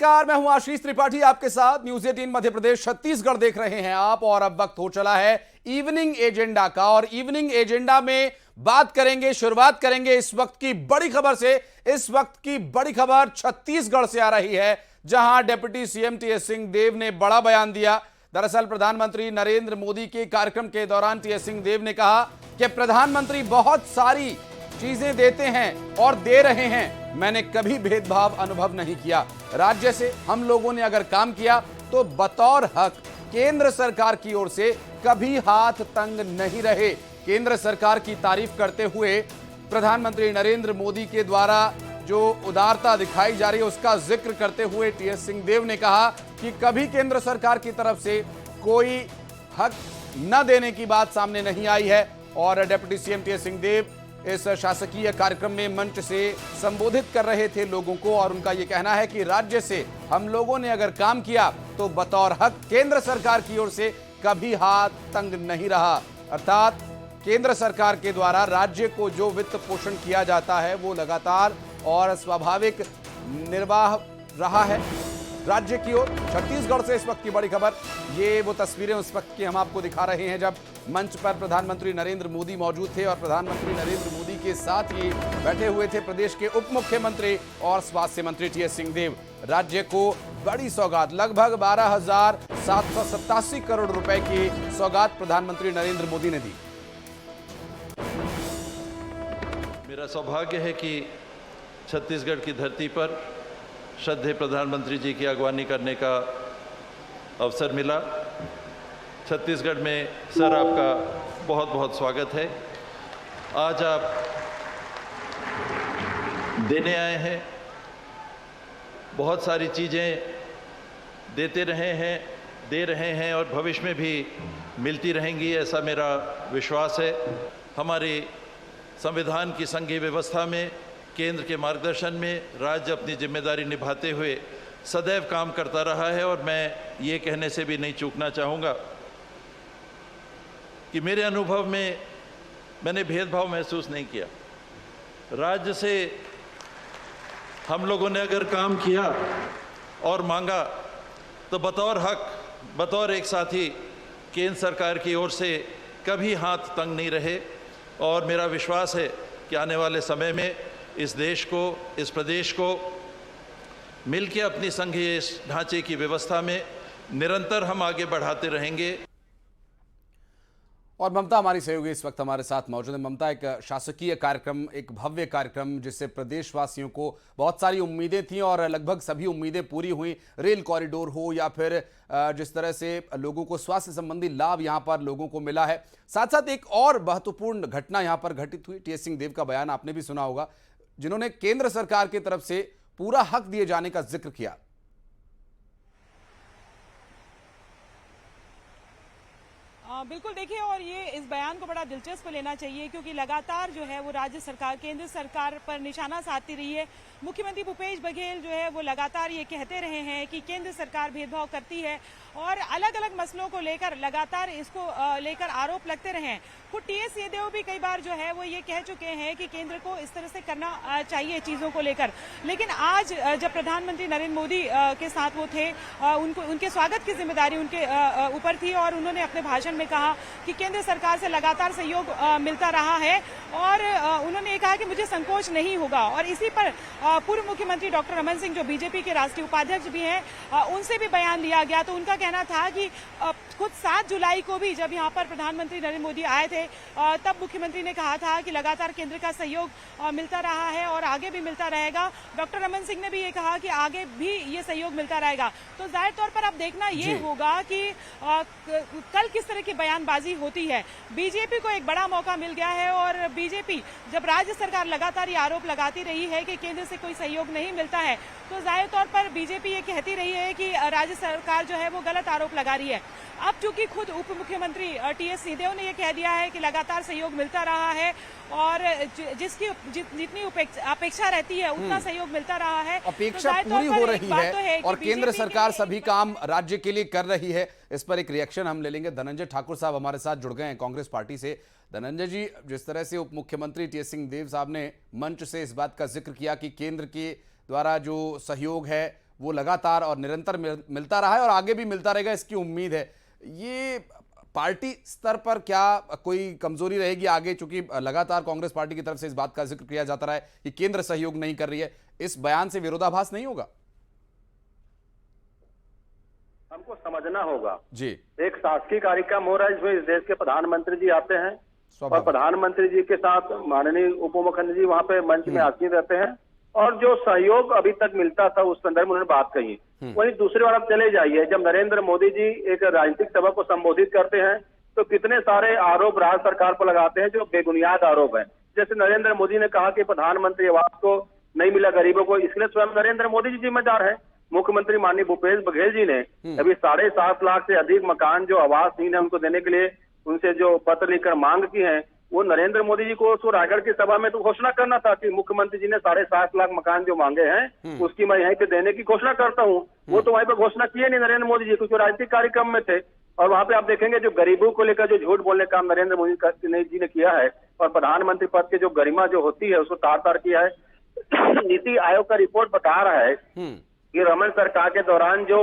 नमस्कार, मैं हूं आशीष त्रिपाठी आपके साथ। न्यूज 18 मध्य प्रदेश छत्तीसगढ़ देख रहे हैं आप। और अब वक्त हो चला है इवनिंग एजेंडा का। और इवनिंग एजेंडा में बात करेंगे, शुरुआत करेंगे इस वक्त की बड़ी खबर से। इस वक्त की बड़ी खबर छत्तीसगढ़ से आ रही है, जहां डिप्टी सीएम टीएस सिंहदेव ने बड़ा बयान दिया। दरअसल प्रधानमंत्री नरेंद्र मोदी के कार्यक्रम के दौरान टीएस सिंहदेव ने कहा कि प्रधानमंत्री बहुत सारी चीजें देते हैं और दे रहे हैं, मैंने कभी भेदभाव अनुभव नहीं किया। राज्य से हम लोगों ने अगर काम किया तो बतौर हक केंद्र सरकार की ओर से कभी हाथ तंग नहीं रहे। केंद्र सरकार की तारीफ करते हुए प्रधानमंत्री नरेंद्र मोदी के द्वारा जो उदारता दिखाई जा रही है उसका जिक्र करते हुए टीएस सिंहदेव ने कहा कि कभी केंद्र सरकार की तरफ से कोई हक न देने की बात सामने नहीं आई है। और डिप्टी सीएम टीएस सिंहदेव इस शासकीय कार्यक्रम में मंच से संबोधित कर रहे थे लोगों को। और उनका यह कहना है कि राज्य से हम लोगों ने अगर काम किया तो बतौर हक केंद्र सरकार की ओर से कभी हाथ तंग नहीं रहा। अर्थात केंद्र सरकार के द्वारा राज्य को जो वित्त पोषण किया जाता है वो लगातार और स्वाभाविक निर्वाह रहा है राज्य की ओर। छत्तीसगढ़ से इस वक्त की बड़ी खबर, ये वो तस्वीरें उस वक्त की हम आपको दिखा रहे हैं जब मंच पर प्रधानमंत्री नरेंद्र मोदी मौजूद थे। और प्रधानमंत्री नरेंद्र मोदी के साथ ही बैठे हुए थे प्रदेश के उप मुख्यमंत्री और स्वास्थ्य मंत्री टीएस सिंहदेव। राज्य को बड़ी सौगात, लगभग 12,787 करोड़ रुपए की सौगात प्रधानमंत्री नरेंद्र मोदी ने दी। मेरा सौभाग्य है कि छत्तीसगढ़ की धरती पर श्रद्धेय प्रधानमंत्री जी की अगवानी करने का अवसर मिला। छत्तीसगढ़ में सर आपका बहुत बहुत स्वागत है। आज आप देने आए हैं, बहुत सारी चीज़ें देते रहे हैं, दे रहे हैं और भविष्य में भी मिलती रहेंगी, ऐसा मेरा विश्वास है। हमारे संविधान की संघीय व्यवस्था में केंद्र के मार्गदर्शन में राज्य अपनी जिम्मेदारी निभाते हुए सदैव काम करता रहा है। और मैं ये कहने से भी नहीं चूकना चाहूँगा कि मेरे अनुभव में मैंने भेदभाव महसूस नहीं किया। राज्य से हम लोगों ने अगर काम किया और मांगा तो बतौर हक, बतौर एक साथी केंद्र सरकार की ओर से कभी हाथ तंग नहीं रहे। और मेरा विश्वास है कि आने वाले समय में इस देश को, इस प्रदेश को मिलकर अपनी संघीय ढांचे की व्यवस्था में निरंतर हम आगे बढ़ाते रहेंगे। और ममता हमारी सहयोगी इस वक्त हमारे साथ मौजूद है। ममता, एक शासकीय कार्यक्रम, एक भव्य कार्यक्रम जिससे प्रदेशवासियों को बहुत सारी उम्मीदें थीं और लगभग सभी उम्मीदें पूरी हुई। रेल कॉरिडोर हो या फिर जिस तरह से लोगों को स्वास्थ्य संबंधी लाभ यहां पर लोगों को मिला है। साथ साथ एक और महत्वपूर्ण घटना यहां पर घटित हुई। टीएस सिंहदेव का बयान आपने भी सुना होगा, जिन्होंने केंद्र सरकार की तरफ से पूरा हक दिए जाने का जिक्र किया। बिल्कुल, देखिए, और ये इस बयान को बड़ा दिलचस्प लेना चाहिए क्योंकि लगातार जो है वो राज्य सरकार केंद्र सरकार पर निशाना साधती रही है। मुख्यमंत्री भूपेश बघेल जो है वो लगातार ये कहते रहे हैं कि केंद्र सरकार भेदभाव करती है और अलग अलग मसलों को लेकर लगातार इसको लेकर आरोप लगते रहे हैं। खुद टीएस सिंहदेव भी कई बार जो है वो ये कह चुके हैं कि केंद्र को इस तरह से करना चाहिए चीजों को लेकर। लेकिन आज जब प्रधानमंत्री नरेंद्र मोदी के साथ वो थे, उनके स्वागत की जिम्मेदारी उनके ऊपर थी और उन्होंने अपने भाषण में कहा कि केंद्र सरकार से लगातार सहयोग मिलता रहा है। और उन्होंने ये कहा कि मुझे संकोच नहीं होगा। और इसी पर पूर्व मुख्यमंत्री डॉक्टर रमन सिंह, जो बीजेपी के राष्ट्रीय उपाध्यक्ष भी हैं, उनसे भी बयान लिया गया। तो उनका कहना था कि खुद 7 जुलाई को भी जब यहाँ पर प्रधानमंत्री नरेंद्र मोदी आए थे तब मुख्यमंत्री ने कहा था कि लगातार केंद्र का सहयोग मिलता रहा है और आगे भी मिलता रहेगा। डॉक्टर रमन सिंह ने भी ये कहा कि आगे भी ये सहयोग मिलता रहेगा। तो जाहिर तौर पर अब देखना ये होगा कि कल किस तरह की बयानबाजी होती है। बीजेपी को एक बड़ा मौका मिल गया है और बीजेपी जब राज्य सरकार लगातार ये आरोप लगाती रही है कि केंद्र से कोई सहयोग नहीं मिलता है तो जाहिर तौर पर बीजेपी ये कहती रही है कि राज्य सरकार जो है वो गलत आरोप लगा रही है। अब चूंकि खुद उप मुख्यमंत्री टीएस सिंहदेव ने यह कह दिया है कि लगातार सहयोग मिलता रहा है और जितनी अपेक्षा रहती है उतना सहयोग मिलता रहा है, अपेक्षा पूरी हो रही है और केंद्र सरकार सभी काम राज्य के लिए कर रही है। इस पर एक रिएक्शन हम ले लेंगे। धनंजय ठाकुर साहब हमारे साथ जुड़ गए हैं कांग्रेस पार्टी से। धनंजय जी, जिस तरह से उप मुख्यमंत्री टीएस सिंहदेव साहब ने मंच से इस बात का जिक्र किया कि केंद्र के द्वारा जो सहयोग है वो लगातार और निरंतर मिलता रहा है और आगे भी मिलता रहेगा, इसकी उम्मीद है। ये पार्टी स्तर पर क्या कोई कमजोरी रहेगी आगे, चूंकि लगातार कांग्रेस पार्टी की तरफ से इस बात का जिक्र किया जाता रहा है कि केंद्र सहयोग नहीं कर रही है, इस बयान से विरोधाभास नहीं होगा? हमको समझना होगा जी, एक शासकीय कार्यक्रम हो रहा है जिसमें इस देश के प्रधानमंत्री जी आते हैं और स्वाभाविक। प्रधानमंत्री जी के साथ माननीय उप मुख्यमंत्री जी वहाँ पे मंच में आसीन रहते हैं और जो सहयोग अभी तक मिलता था उस संदर्भ में उन्होंने बात कही। वहीं दूसरी बार आप चले जाइए, जब नरेंद्र मोदी जी एक राजनीतिक सभा को संबोधित करते हैं तो कितने सारे आरोप राज्य सरकार पर लगाते हैं जो बेबुनियाद आरोप है। जैसे नरेंद्र मोदी ने कहा कि प्रधानमंत्री आवास को नहीं मिला गरीबों को, इसलिए स्वयं नरेंद्र मोदी जी जिम्मेदार है। मुख्यमंत्री माननीय भूपेश बघेल जी ने अभी 7.5 लाख से अधिक मकान जो आवासहीन है उनको देने के लिए उनसे जो पत्र लिखकर मांग की है, वो नरेंद्र मोदी जी को उसको रायगढ़ की सभा में तो घोषणा करना था कि मुख्यमंत्री जी ने 7.5 लाख मकान जो मांगे हैं उसकी मैं यहीं पे देने की घोषणा करता हूँ। वो तो वहीं पे घोषणा किए नहीं नरेंद्र मोदी जी, क्योंकि राजनीतिक कार्यक्रम में थे। और वहां पे आप देखेंगे जो गरीबों को लेकर जो झूठ बोलने का काम नरेंद्र मोदी जी ने किया है और प्रधानमंत्री पद की जो गरिमा जो होती है उसको तार तार किया है। नीति आयोग का रिपोर्ट बता रहा है कि रमन सरकार के दौरान जो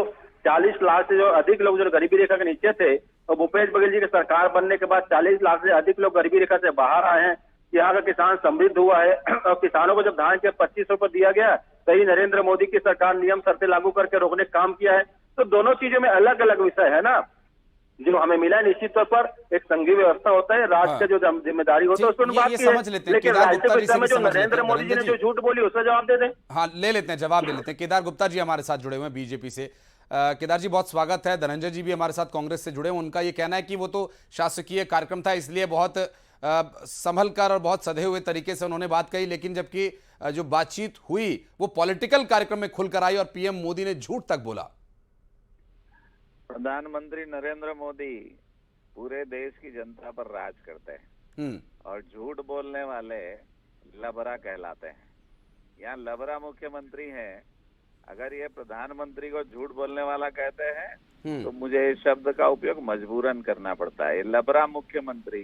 40 लाख से जो अधिक लोग जो गरीबी रेखा के नीचे थे और भूपेश बघेल जी की सरकार बनने के बाद 40 लाख से अधिक लोग गरीबी रेखा से बाहर आए हैं। यहाँ का किसान समृद्ध हुआ है और किसानों को जब धान के 25 रुपए दिया गया तभी नरेंद्र मोदी की सरकार नियम शर्तें लागू करके रोकने का काम किया है। तो दोनों चीजों में अलग अलग विषय है ना। जो हमें मिला है निश्चित तौर पर एक संघीय व्यवस्था होता है, राष्ट्र का जो जिम्मेदारी होता है उस पर बात की है, लेकिन राष्ट्रीय विषय में जो नरेंद्र मोदी जी ने जो झूठ बोली उसका जवाब दे दें। हाँ, ले लेते हैं, जवाब ले लेते हैं। केदार गुप्ता जी हमारे साथ जुड़े हुए हैं बीजेपी से। केदार जी बहुत स्वागत है। धनंजय जी भी हमारे साथ कांग्रेस से जुड़े हैं। उनका ये कहना है कि वो तो शासकीय कार्यक्रम था इसलिए बहुत संभल कर और बहुत सधे हुए तरीके से उन्होंने बात कही, लेकिन जबकि जो बातचीत हुई वो पॉलिटिकल कार्यक्रम में खुलकर आई और पीएम मोदी ने झूठ तक बोला। प्रधानमंत्री नरेंद्र मोदी पूरे देश की जनता पर राज करते हैं और झूठ बोलने वाले लबरा कहलाते हैं। यहाँ लबरा मुख्यमंत्री हैं। अगर ये प्रधानमंत्री को झूठ बोलने वाला कहते हैं तो मुझे इस शब्द का उपयोग मजबूरन करना पड़ता है। लबरा मुख्यमंत्री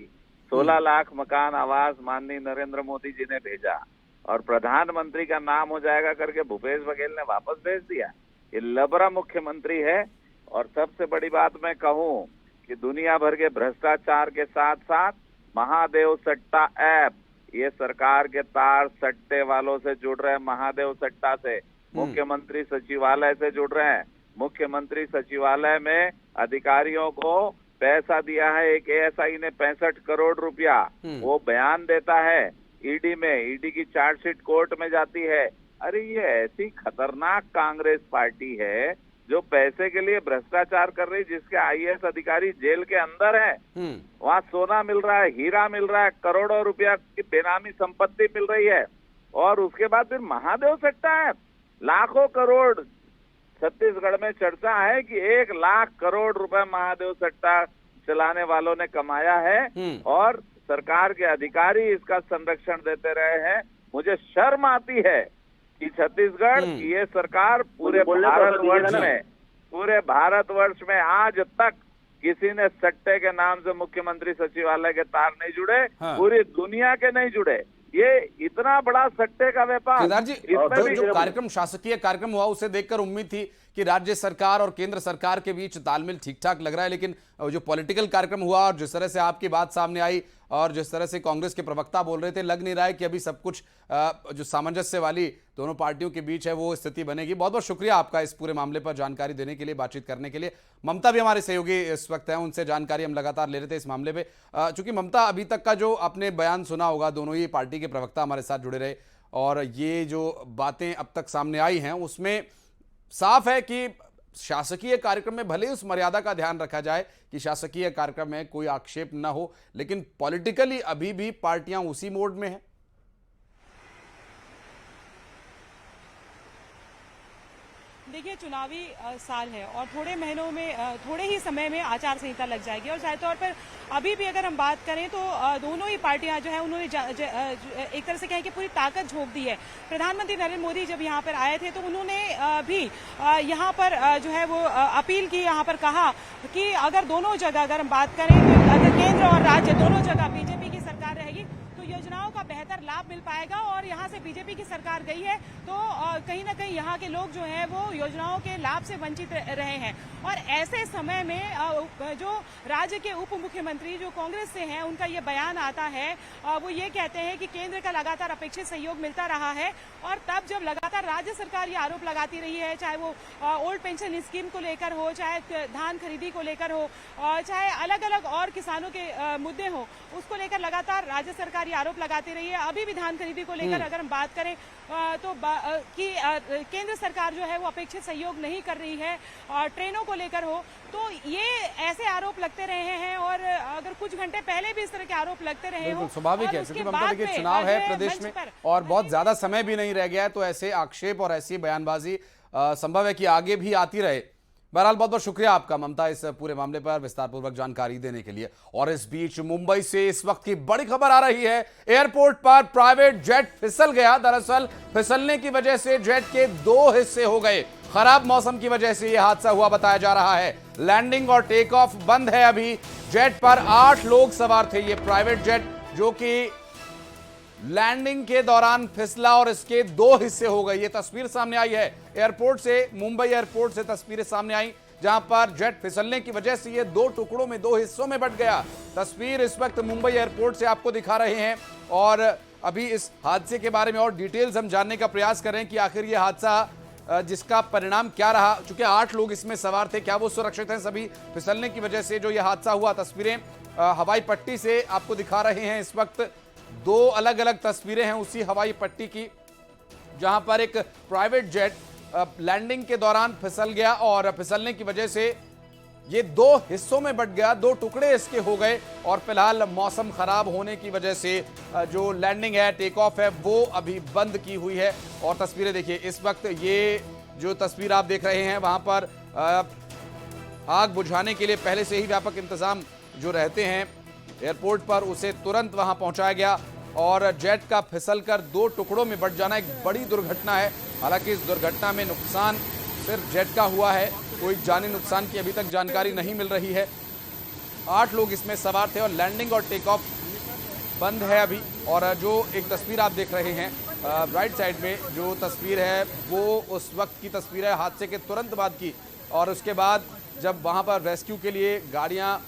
16 लाख मकान आवास माननीय नरेंद्र मोदी जी ने भेजा और प्रधानमंत्री का नाम हो जाएगा करके भूपेश बघेल ने वापस भेज दिया। ये लबरा मुख्यमंत्री है। और सबसे बड़ी बात मैं कहूं कि दुनिया भर के भ्रष्टाचार के साथ साथ महादेव सट्टा ऐप, ये सरकार के तार सट्टे वालों से जुड़ रहे हैं। महादेव सट्टा से मुख्यमंत्री सचिवालय से जुड़ रहे हैं। मुख्यमंत्री सचिवालय में अधिकारियों को पैसा दिया है एक एएसआई ने 65 करोड़ रुपया। वो बयान देता है ईडी में, ईडी की चार्जशीट कोर्ट में जाती है। अरे ये ऐसी खतरनाक कांग्रेस पार्टी है जो पैसे के लिए भ्रष्टाचार कर रही, जिसके आईएएस अधिकारी जेल के अंदर है। वहाँ सोना मिल रहा है, हीरा मिल रहा है, करोड़ों रुपया की बेनामी संपत्ति मिल रही है। और उसके बाद फिर महादेव सट्टा है, लाखों करोड़। छत्तीसगढ़ में चर्चा है कि 1 लाख करोड़ रुपए महादेव सट्टा चलाने वालों ने कमाया है और सरकार के अधिकारी इसका संरक्षण देते रहे हैं। मुझे शर्म आती है कि छत्तीसगढ़ की ये सरकार पूरे भारतवर्ष में आज तक किसी ने सट्टे के नाम से मुख्यमंत्री सचिवालय के तार नहीं जुड़े। पूरी दुनिया के नहीं जुड़े। ये इतना बड़ा सट्टे का व्यापार। केदार जी, जो कार्यक्रम शासकीय कार्यक्रम हुआ उसे देखकर उम्मीद थी कि राज्य सरकार और केंद्र सरकार के बीच तालमेल ठीक ठाक लग रहा है, लेकिन जो पॉलिटिकल कार्यक्रम हुआ और जिस तरह से आपकी बात सामने आई और जिस तरह से कांग्रेस के प्रवक्ता बोल रहे थे, लग नहीं रहा है कि अभी सब कुछ जो सामंजस्य वाली दोनों पार्टियों के बीच है वो स्थिति बनेगी। बहुत बहुत शुक्रिया आपका इस पूरे मामले पर जानकारी देने के लिए, बातचीत करने के लिए। ममता भी हमारे सहयोगी इस वक्त हैं, उनसे जानकारी हम लगातार ले रहे थे इस मामले पे। चूंकि ममता, अभी तक का जो आपने बयान सुना होगा, दोनों ही पार्टी के प्रवक्ता हमारे साथ जुड़े रहे और ये जो बातें अब तक सामने आई हैं उसमें साफ है कि शासकीय कार्यक्रम में भले उस मर्यादा का ध्यान रखा जाए कि शासकीय कार्यक्रम में कोई आक्षेप न हो, लेकिन पॉलिटिकली अभी भी पार्टियां उसी मोड में हैं। देखिए, चुनावी साल है और थोड़े महीनों में, थोड़े ही समय में आचार संहिता लग जाएगी और शायद तौर पर अभी भी अगर हम बात करें तो दोनों ही पार्टियां जो है उन्होंने एक तरह से कहें कि पूरी ताकत झोंक दी है। प्रधानमंत्री नरेंद्र मोदी जब यहां पर आए थे तो उन्होंने भी यहां पर जो है वो अपील की, यहां पर कहा कि अगर दोनों जगह अगर हम बात करें तो अगर केंद्र और राज्य दोनों जगह बीजेपी की सरकार रहेगी तो योजनाओं का बेहतर लाभ मिल पाएगा। और यहाँ से बीजेपी की सरकार गई है तो कहीं ना कहीं यहाँ के लोग जो हैं वो योजनाओं के लाभ से वंचित रहे हैं। और ऐसे समय में जो राज्य के उप मुख्यमंत्री जो कांग्रेस से हैं उनका ये बयान आता है, वो ये कहते हैं कि केंद्र का लगातार अपेक्षित सहयोग मिलता रहा है। और तब जब लगातार राज्य सरकार ये आरोप लगाती रही है, चाहे वो ओल्ड पेंशन स्कीम को लेकर हो, चाहे धान खरीदी को लेकर हो, चाहे अलग अलग और किसानों के मुद्दे हो, उसको लेकर लगातार राज्य सरकार ये आरोप लगाती रही है। अभी भी धान खरीदी को लेकर अगर हम बात करें तो कि केंद्र सरकार जो है वो अपेक्षित सहयोग नहीं कर रही है, ट्रेनों को लेकर हो, तो ये ऐसे आरोप लगते रहे हैं। और अगर कुछ घंटे पहले भी इस तरह के आरोप लगते रहे हो, स्वाभाविक है क्योंकि ममता देखिए चुनाव है प्रदेश में और बहुत ज्यादा समय भी नहीं रह गया है, तो ऐसे आक्षेप और ऐसी बयानबाजी संभव है कि आगे भी आती रहे। बहरहाल बहुत बहुत शुक्रिया आपका ममता इस पूरे मामले पर विस्तारपूर्वक जानकारी देने के लिए। और इस बीच मुंबई से इस वक्त की बड़ी खबर आ रही है, एयरपोर्ट पर प्राइवेट जेट फिसल गया। दरअसल फिसलने की वजह से जेट के 2 हिस्से हो गए। खराब मौसम की वजह से यह हादसा हुआ बताया जा रहा है। लैंडिंग और टेक ऑफ बंद है अभी। जेट पर 8 लोग सवार थे। ये प्राइवेट जेट जो कि लैंडिंग के दौरान फिसला और इसके 2 हिस्से हो गए। ये तस्वीर सामने आई है एयरपोर्ट से, मुंबई एयरपोर्ट से तस्वीरें सामने आई जहां पर जेट फिसलने की वजह से ये 2 टुकड़ों में 2 हिस्सों में बंट गया। तस्वीर इस वक्त मुंबई एयरपोर्ट से आपको दिखा रहे हैं और अभी इस हादसे के बारे में और डिटेल्स हम जानने का प्रयास करें कि आखिर ये हादसा जिसका परिणाम क्या रहा। चूंकि 8 लोग इसमें सवार थे, क्या वो सुरक्षित हैं सभी फिसलने की वजह से जो ये हादसा हुआ। तस्वीरें हवाई पट्टी से आपको दिखा रहे हैं इस वक्त। 2 अलग अलग तस्वीरें हैं उसी हवाई पट्टी की जहां पर एक प्राइवेट जेट लैंडिंग के दौरान फिसल गया और फिसलने की वजह से ये 2 हिस्सों में बंट गया, 2 टुकड़े इसके हो गए। और फिलहाल मौसम खराब होने की वजह से जो लैंडिंग है, टेक ऑफ है, वो अभी बंद की हुई है। और तस्वीरें देखिए इस वक्त, ये जो तस्वीर आप देख रहे हैं वहां पर आग बुझाने के लिए पहले से ही व्यापक इंतजाम जो रहते हैं एयरपोर्ट पर, उसे तुरंत वहां पहुंचाया गया। और जेट का फिसलकर 2 टुकड़ों में बंट जाना एक बड़ी दुर्घटना है। हालांकि इस दुर्घटना में नुकसान सिर्फ जेट का हुआ है, कोई जानी नुकसान की अभी तक जानकारी नहीं मिल रही है। 8 लोग इसमें सवार थे और लैंडिंग और टेक ऑफ बंद है अभी। और जो एक तस्वीर आप देख रहे हैं राइट साइड में जो तस्वीर है वो उस वक्त की तस्वीर है हादसे के तुरंत बाद की। और उसके बाद जब वहां पर रेस्क्यू के लिए गाड़ियां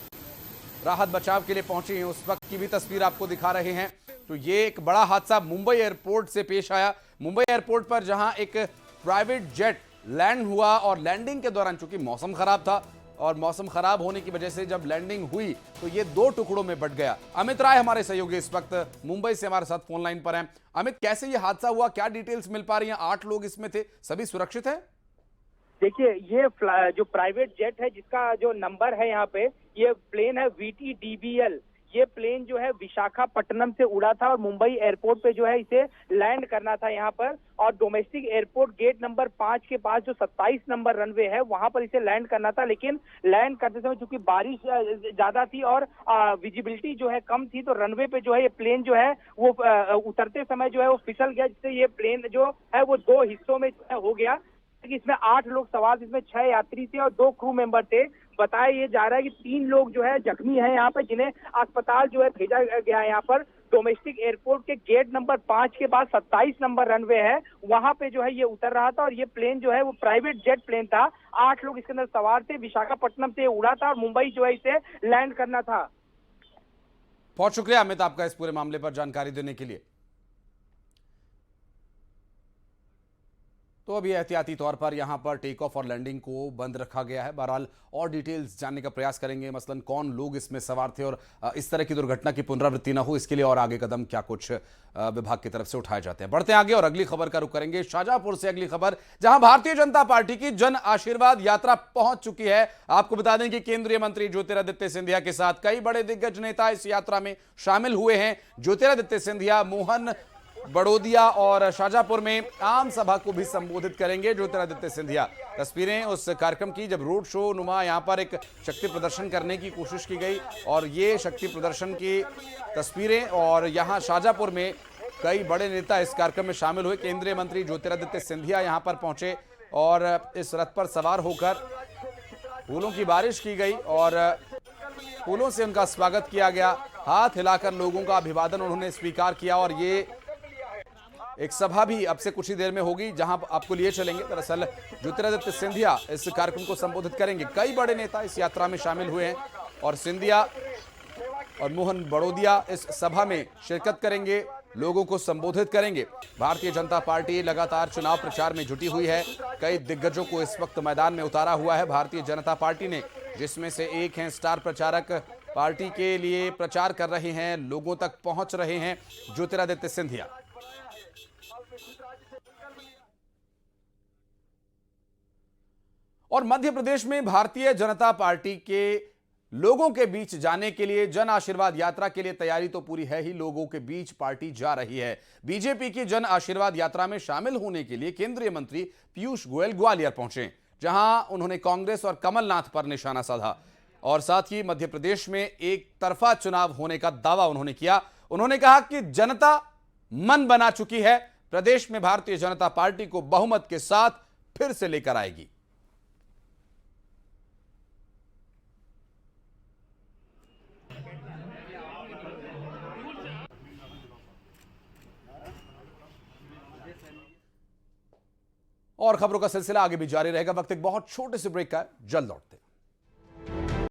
राहत बचाव के लिए पहुंची हैं उस वक्त की भी तस्वीर आपको दिखा रहे हैं। तो ये एक बड़ा हादसा मुंबई एयरपोर्ट से पेश आया। मुंबई एयरपोर्ट पर जहां एक प्राइवेट जेट लैंड हुआ और लैंडिंग के दौरान चूंकि मौसम खराब था और मौसम खराब होने की वजह से जब लैंडिंग हुई तो ये 2 टुकड़ों में बंट गया। अमित राय हमारे सहयोगी इस वक्त मुंबई से हमारे साथ फोन लाइन पर हैं। अमित, कैसे ये हादसा हुआ, क्या डिटेल्स मिल पा रही हैं? 8 लोग इसमें थे, सभी सुरक्षित है? देखिए, ये जो प्राइवेट जेट है जिसका जो नंबर है यहाँ पे, ये प्लेन है VTDBL। ये प्लेन जो है विशाखापट्टनम से उड़ा था और मुंबई एयरपोर्ट पे जो है इसे लैंड करना था यहाँ पर। और डोमेस्टिक एयरपोर्ट गेट नंबर 5 के पास जो 27 नंबर रनवे है वहां पर इसे लैंड करना था। लेकिन लैंड करते समय चूंकि बारिश ज्यादा थी और विजिबिलिटी जो है कम थी, तो रनवे पे जो है ये प्लेन जो है वो उतरते समय जो है वो फिसल गया, जिससे ये प्लेन जो है वो 2 हिस्सों में हो गया। इसमें 8 लोग सवार, जिसमें 6 यात्री थे और 2 क्रू मेंबर थे। बताया ये जा रहा है कि 3 लोग जो है जख्मी हैं यहाँ पे, जिन्हें अस्पताल जो है भेजा गया है। यहाँ पर डोमेस्टिक एयरपोर्ट के गेट नंबर 5 के पास 27 नंबर रनवे है, वहां पे जो है ये उतर रहा था। और ये प्लेन जो है वो प्राइवेट जेट प्लेन था। 8 लोग इसके अंदर सवार थे। विशाखापट्टनम से उड़ा था और मुंबई जो है इसे लैंड करना था। बहुत शुक्रिया अमित आपका इस पूरे मामले पर जानकारी देने के लिए। तो अभी एहतियाती तौर पर यहां पर टेक ऑफ और लैंडिंग को बंद रखा गया है। बहरहाल और डिटेल्स जानने का प्रयास करेंगे, मसलन कौन लोग इसमें सवार थे और इस तरह की दुर्घटना की पुनरावृत्ति ना हो, इसके लिए और आगे कदम क्या कुछ विभाग की तरफ से उठाए जाते हैं। बढ़ते हैं आगे और अगली खबर का रुख करेंगे शाहजहांपुर से। अगली खबर जहां भारतीय जनता पार्टी की जन आशीर्वाद यात्रा पहुंच चुकी है। आपको बता दें कि केंद्रीय मंत्री ज्योतिरादित्य सिंधिया के साथ कई बड़े दिग्गज नेता इस यात्रा में शामिल हुए हैं। ज्योतिरादित्य सिंधिया मोहन बड़ोदिया और शाहजहांपुर में आम सभा को भी संबोधित करेंगे ज्योतिरादित्य सिंधिया। तस्वीरें उस कार्यक्रम की जब रोड शो नुमा यहां पर एक शक्ति प्रदर्शन करने की कोशिश की गई और ये शक्ति प्रदर्शन की तस्वीरें। और यहां शाहजहांपुर में कई बड़े नेता इस कार्यक्रम में शामिल हुए। केंद्रीय मंत्री ज्योतिरादित्य सिंधिया यहां पर पहुंचे और इस रथ पर सवार होकर फूलों की बारिश की गई और फूलों से उनका स्वागत किया गया। हाथ हिलाकर लोगों का अभिवादन उन्होंने स्वीकार किया और ये एक सभा भी अब से कुछ ही देर में होगी, जहां आपको लिए चलेंगे। दरअसल ज्योतिरादित्य सिंधिया इस कार्यक्रम को संबोधित करेंगे। कई बड़े नेता इस यात्रा में शामिल हुए हैं और सिंधिया और मोहन बड़ोदिया इस सभा में शिरकत करेंगे, लोगों को संबोधित करेंगे। भारतीय जनता पार्टी लगातार चुनाव प्रचार में जुटी हुई है। कई दिग्गजों को इस वक्त मैदान में उतारा हुआ है भारतीय जनता पार्टी ने, जिसमें से एक हैं स्टार प्रचारक, पार्टी के लिए प्रचार कर रहे हैं, लोगों तक पहुंच रहे हैं, ज्योतिरादित्य सिंधिया। और मध्य प्रदेश में भारतीय जनता पार्टी के लोगों के बीच जाने के लिए, जन आशीर्वाद यात्रा के लिए तैयारी तो पूरी है ही, लोगों के बीच पार्टी जा रही है। बीजेपी की जन आशीर्वाद यात्रा में शामिल होने के लिए केंद्रीय मंत्री पीयूष गोयल ग्वालियर पहुंचे, जहां उन्होंने कांग्रेस और कमलनाथ पर निशाना साधा और साथ ही मध्य प्रदेश में एक तरफा चुनाव होने का दावा उन्होंने किया। उन्होंने कहा कि जनता मन बना चुकी है, प्रदेश में भारतीय जनता पार्टी को बहुमत के साथ फिर से लेकर आएगी। और खबरों का सिलसिला आगे भी जारी रहेगा। वक्त एक बहुत छोटे से ब्रेक का है, जल्द लौटते हैं।